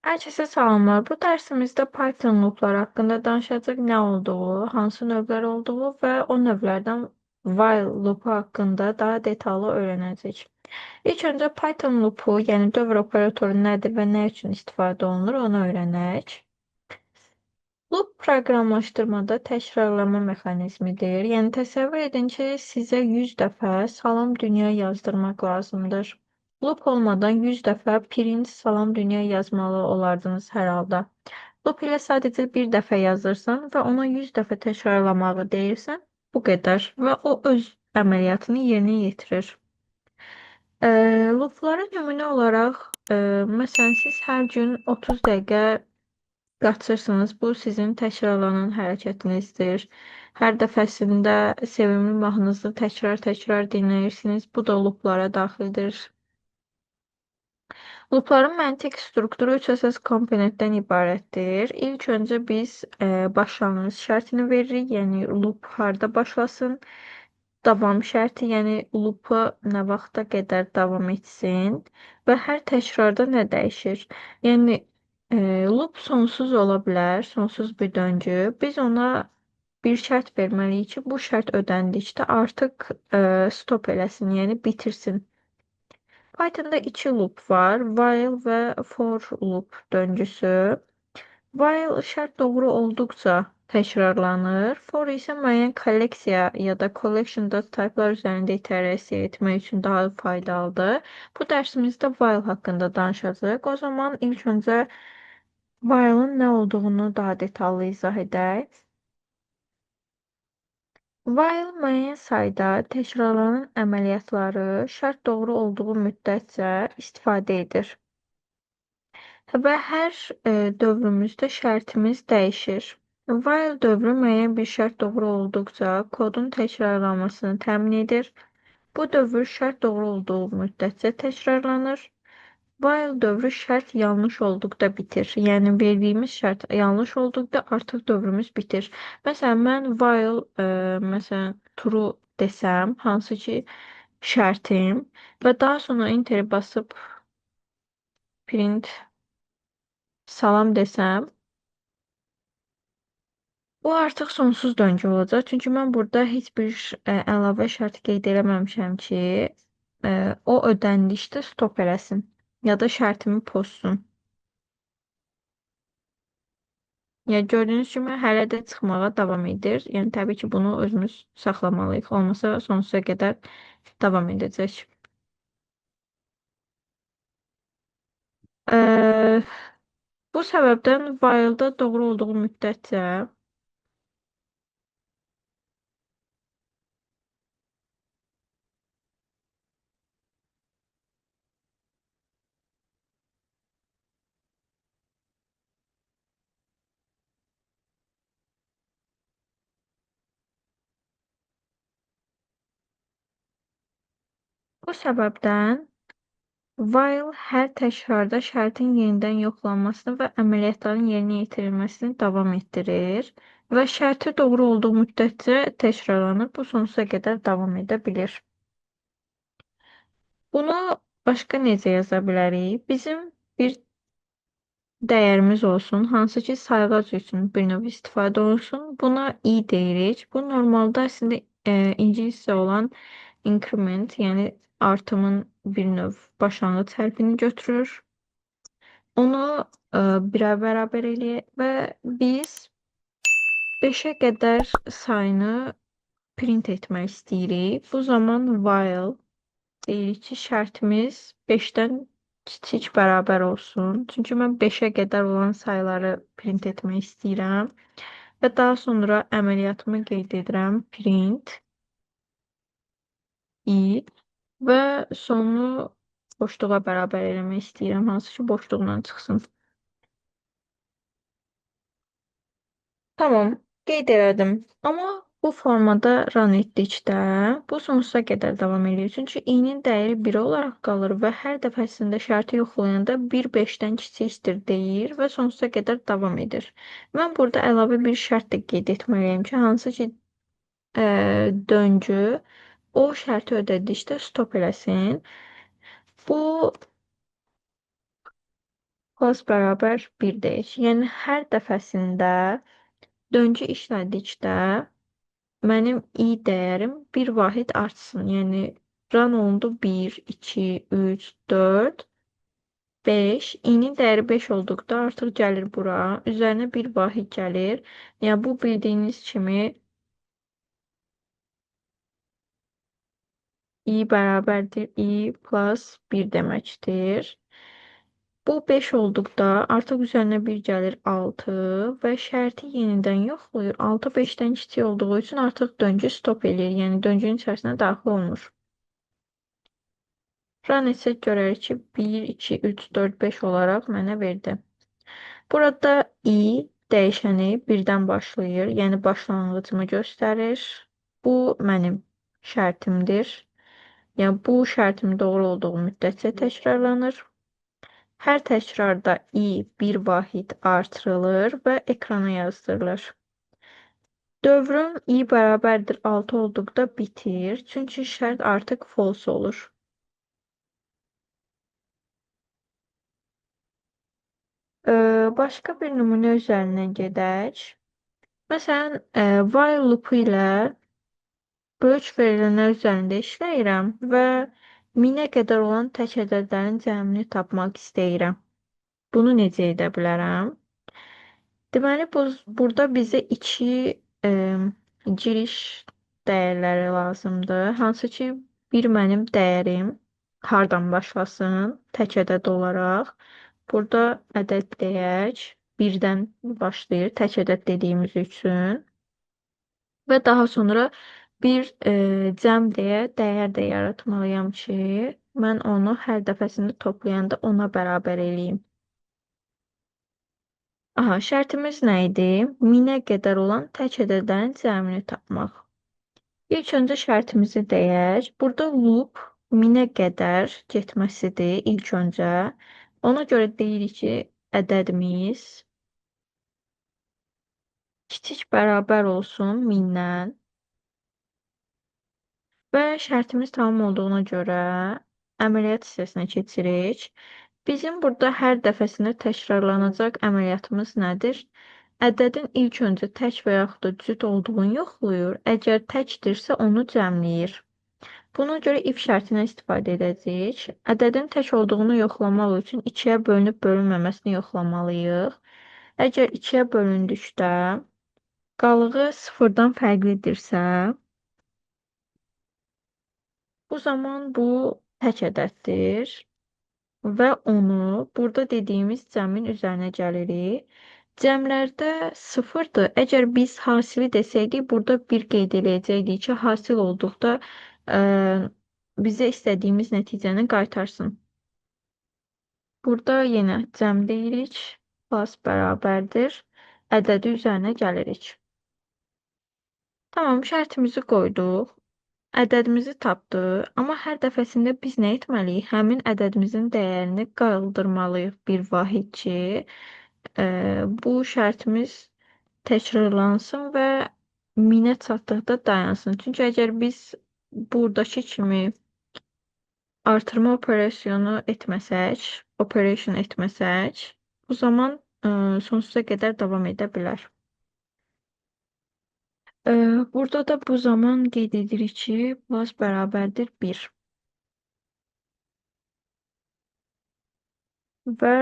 Herkese selamlar. Bu dersimizde Python loopları hakkında danışacak ne olduğu, hansı növlər olduğu ve o növlərdən while loopu hakkında daha detaylı öğreneceğiz. İlk önce Python loopu, yani dövr operatoru nedir ve ne için istifadə olunur onu öğrenək. Loop proqramlaşdırmada təkrarlama mexanizmidir. Yəni təsəvvür edin ki, sizə 100 dəfə salam dünya yazdırmaq lazımdır. Loop olmadan 100 dəfə print salam dünya yazmalı olardınız hər halda. Loop ilə sadəcə bir dəfə yazırsan və ona 100 dəfə təkrarlamağı deyirsən, bu qədər və o öz əməliyyatını yerinə yetirir. Looplara nümunə olaraq, məsələn, siz hər gün 30 dəqiqə qaçırsınız. Bu sizin təkrarlanan hərəkətinizdir. Hər dəfəsində sevimli mahnınızı təkrar-təkrar dinləyirsiniz. Bu da looplara daxildir. Loopların məntiq strukturu üç əsas komponentdən ibarətdir. İlk öncə biz başlanğıc şərtini veririk. Yəni loop harda başlasın. Davam şərti, yəni loopu nə vaxta qədər davam etsin və hər təkrarda nə dəyişir. Yəni loop sonsuz ola bilər, sonsuz bir döngü. Biz ona bir şərt verməliyik ki, bu şərt ödəndikdə artıq stop eləsin, yəni bitirsin. Python'da iki loop var. While ve for loop döngüsü. While şart doğru olduqca təkrarlanır. For isə müəyyən kolleksiya ya da collection data type'lar üzərində iterasiya etmək üçün daha faydalıdır. Bu dərsimizdə while haqqında danışacağıq. O zaman ilk öncə while'ın nə olduğunu daha detallı izah edək. While müəyyən sayda təkrarlanan əməliyyatları şərt doğru olduğu müddətcə istifadə edir. Və hər dövrümüzdə şərtimiz dəyişir. While dövrü müəyyən bir şərt doğru olduqca kodun təkrarlanmasını təmin edir. Bu dövr şərt doğru olduğu müddətcə təkrarlanır. While dövrü şərt yanlış olduqda bitir. Yəni verdiyimiz şərt yanlış olduqda artıq dövrümüz bitir. Məsələn, mən while məsələn true desəm, hansı ki şərtim və daha sonra enteri basıb print salam desəm, bu artıq sonsuz döngü olacaq. Çünki mən burada heç bir əlavə şərt qeyd eləməmişəm ki, o ödəndikdə stop eləsin ya da şərtimi pozsun. Yəni gördüyünüz kimi hələ də çıxmağa davam edir. Yəni təbii ki, bunu özümüz saxlamalıyıq. Olmasa sonsuza qədər davam edəcək. Eee, Bu səbəbdən while-da doğru olduğu müddətcə bu səbəbdən while hər təkrarda şərtin yenidən yoxlanmasını və əməliyyatların yerinə yetirilməsini davam etdirir və şərti doğru olduğu müddətcə təkrarlanır. Bu sonsuza qədər davam edə bilir. Bunu başqa necə yaza bilərik? Bizim bir dəyərimiz olsun, hansı ki sayğac üçün bir növ istifadə olsun. Buna i deyirik. Bu normalda əslində ingiliscə olan increment, yəni artımın bir növ başlanğıc hərfini götürür. Onu 1-ə bərabər eləyir və biz 5-ə qədər sayını print etmək istəyirik. Bu zaman while deyirik ki, şərtimiz 5-dən kiçik bərabər olsun. Çünki mən 5-ə qədər olan sayıları print etmək istəyirəm. Və daha sonra əməliyyatımı qeyd edirəm. Print i və sonu boşluğa bərabər eləmək istəyirəm. Hansı ki, boşluqla çıxsın. Tamam, qeyd elədim. Amma bu formada run etdikdə bu sonsuza qədər davam edir. Çünki i-nin dəyəri 1 olaraq qalır və hər dəfəsində şərti yoxlayanda 1 5-dən kiçikdir deyir və sonsuza qədər davam edir. Mən burada əlavə bir şərt də qeyd etməliyəm ki, hansı ki döngü o şərti ödədikdə stop eləsin. Bu plus bərabər 1 deyək. Yəni hər dəfəsində döngü işlədikdə mənim i dəyərim bir vahid artsın. Yəni run olundu 1, 2, 3, 4, 5. İ'nin dəyəri 5 olduqda artıq gəlir bura. Üzərinə bir vahid gəlir. Yəni bu bildiyiniz kimi i bərabərdir i plus 1 deməkdir. Bu 5 olduqda artıq üzərinə bir gəlir 6 və şərti yenidən yoxlayır. 6 5-dən kiçik olduğu üçün artıq döngü stop eləyir. Yəni döngünün içərisinə daxil olmur. Run etsək görərik ki, 1, 2, 3, 4, 5 olaraq mənə verdi. Burada i dəyişəni birdən başlayır. Yəni başlanğıcımı göstərir. Bu mənim şərtimdir. Yəni bu şərtim doğru olduğu müddətcə təkrarlanır. Hər təkrarda i bir vahid artırılır və ekrana yazdırılır. Dövrüm i bərabərdir 6 olduqda bitir, çünki şərt artıq false olur. Başqa bir nümunə üzərindən gedək. Məsələn, while loop ilə böyük verilənlər üzərində işləyirəm və 1000-ə qədər olan tək ədədlərin cəmini tapmaq istəyirəm. Bunu necə edə bilərəm? Deməli, burada bizə iki giriş dəyərləri lazımdır. Hansı ki, bir mənim dəyərim hardan başlasın, tək ədəd olaraq. Burada ədəd deyək, birdən başlayır, tək ədəd dediyimiz üçün. Və daha sonra bir cəm deyə dəyər də yaratmalıyam ki, mən onu hər dəfəsində toplayanda ona bərabər eləyim. Aha, şərtimiz nə idi? 1000-ə qədər olan tək ədədlərin cəmini tapmaq. İlk öncə şərtimizi deyək. Burada loop 1000-ə qədər getməsidir ilk öncə. Ona görə deyirik ki, ədədimiz kiçik bərabər olsun 1000-dən. Və şərtimiz tamam olduğuna görə əməliyyat hissəsinə keçirik. Bizim burada hər dəfəsində təkrarlanacaq əməliyyatımız nədir? Ədədin ilk öncə tək və yaxud da cüt olduğunu yoxlayır. Əgər təkdirsə onu cəmləyir. Buna görə if şərtindən istifadə edəcəyik. Ədədin tək olduğunu yoxlamaq üçün 2-yə bölünüb bölünməməsini yoxlamalıyıq. Əgər 2-yə bölündükdə qalığı 0-dan fərqlidirsə, bu zaman bu tək ədəddir və onu burada dediyimiz cəmin üzərinə gəlirik. Cəmlərdə 0-dır. Əgər biz hasili desəydik, burada 1 qeyd eləyəcəkdik ki, hasil olduqda bizə istədiyimiz nəticəni qaytarsın. Burada yenə cəm deyirik, plus bərabərdir, ədədi üzərinə gəlirik. Tamam, şərtimizi qoyduq. Ədədimizi tapdıq, amma hər dəfəsində biz nə etməliyik? Həmin ədədimizin dəyərini qaldırmalıyıq bir vahid ki, bu şərtimiz təkrarlansın və 1000-ə çatdıqda dayansın. Çünki əgər biz buradakı kimi artırma operasyonu etməsək, bu zaman sonsuza qədər davam edə bilər. Burada da bu zaman qeyd edirik ki, plus bərabərdir 1. Və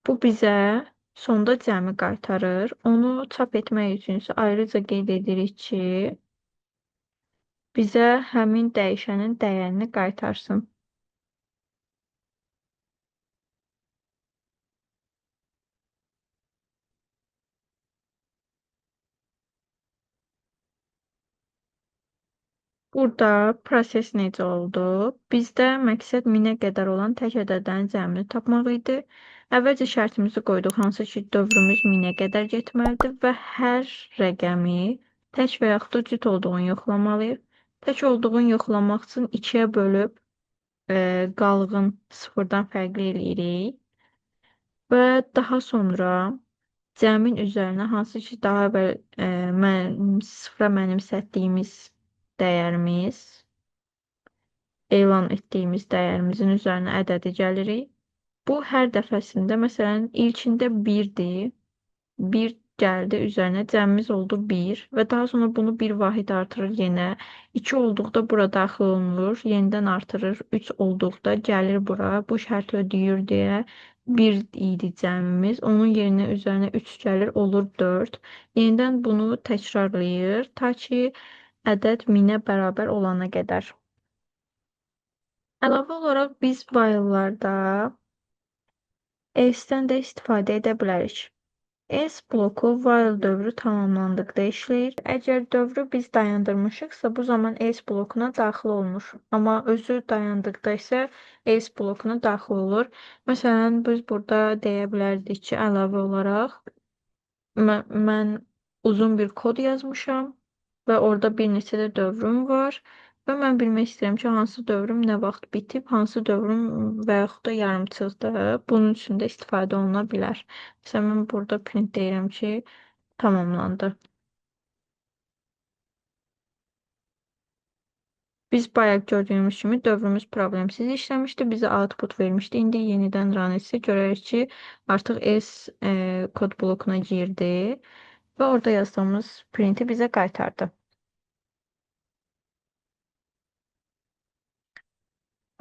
bu bizə sonda cəmi qaytarır. Onu çap etmək üçün isə ayrıca qeyd edirik ki, bizə həmin dəyişənin dəyərini qaytarsın. Burada proses necə oldu? Bizdə məqsəd 1000-ə qədər olan tək ədədlərin cəmini tapmaq idi. Əvvəlcə şərtimizi qoyduq, hansı ki, dövrümüz 1000-ə qədər getməlidir və hər rəqəmi tək və yaxud da cüt olduğunu yoxlamalıyıq. Tək olduğunu yoxlamaq üçün 2-yə bölüb qalığın 0-dan fərqli eləyirik. Və daha sonra cəmin üzərinə hansı ki, daha əvvəl sıfıra mənimsətdiyimiz dəyərimiz, elan etdiyimiz dəyərimizin üzərinə ədədi gəlirik Bu hər dəfəsində, məsələn, ilkində 1-dir. Bir gəldi üzərinə cəmimiz oldu bir və daha sonra bunu bir vahid artırır yenə. 2 olduqda bura daxil olunur, yenidən artırır. 3 olduqda gəlir bura. Bu şərt ödəyir deyə bir idi cəmimiz. Onun yerinə üzərinə 3 gəlir, olur 4. Yenidən bunu təkrarlayır ta ki ədəd 1000-ə bərabər olana qədər. Əlavə olaraq biz while'larda else-dən də istifadə edə bilərik. Else bloku while dövrü tamamlandıqda işləyir. Əgər dövrü biz dayandırmışıqsa, bu zaman else blokuna daxil olunur. Amma özü dayandıqda isə else blokuna daxil olur. Məsələn, biz burada deyə bilərdik ki, əlavə olaraq mən uzun bir kod yazmışam və orada bir neçə də dövrüm var və mən bilmək istəyirəm ki, hansı dövrüm nə vaxt bitib, hansı dövrüm və yaxud da yarımçıqdır. Bunun üçün də istifadə oluna bilər. Məsələn, mən burada print deyirəm ki, tamamlandı. Biz bayaq gördüyümüz kimi dövrümüz problemsiz işləmişdi. Bizə output vermişdi. İndi yenidən run etsə görərik ki, artıq else kod blokuna girdi və orada yazdığımız printi bizə qaytardı.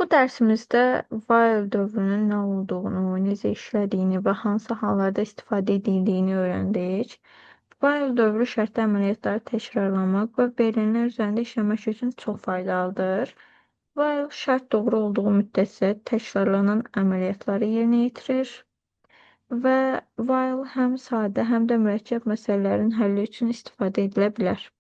Bu dərsimizdə while dövrünün nə olduğunu, necə işlədiyini və hansı hallarda istifadə edildiyini öyrəndik. While dövrü şərtli əməliyyatları təkrarlamaq və verilənlər üzərində işləmək üçün çox faydalıdır. While şərt doğru olduğu müddətcə təkrarlanan əməliyyatları yerinə yetirir və while həm sadə, həm də mürəkkəb məsələlərin həlli üçün istifadə edilə bilər.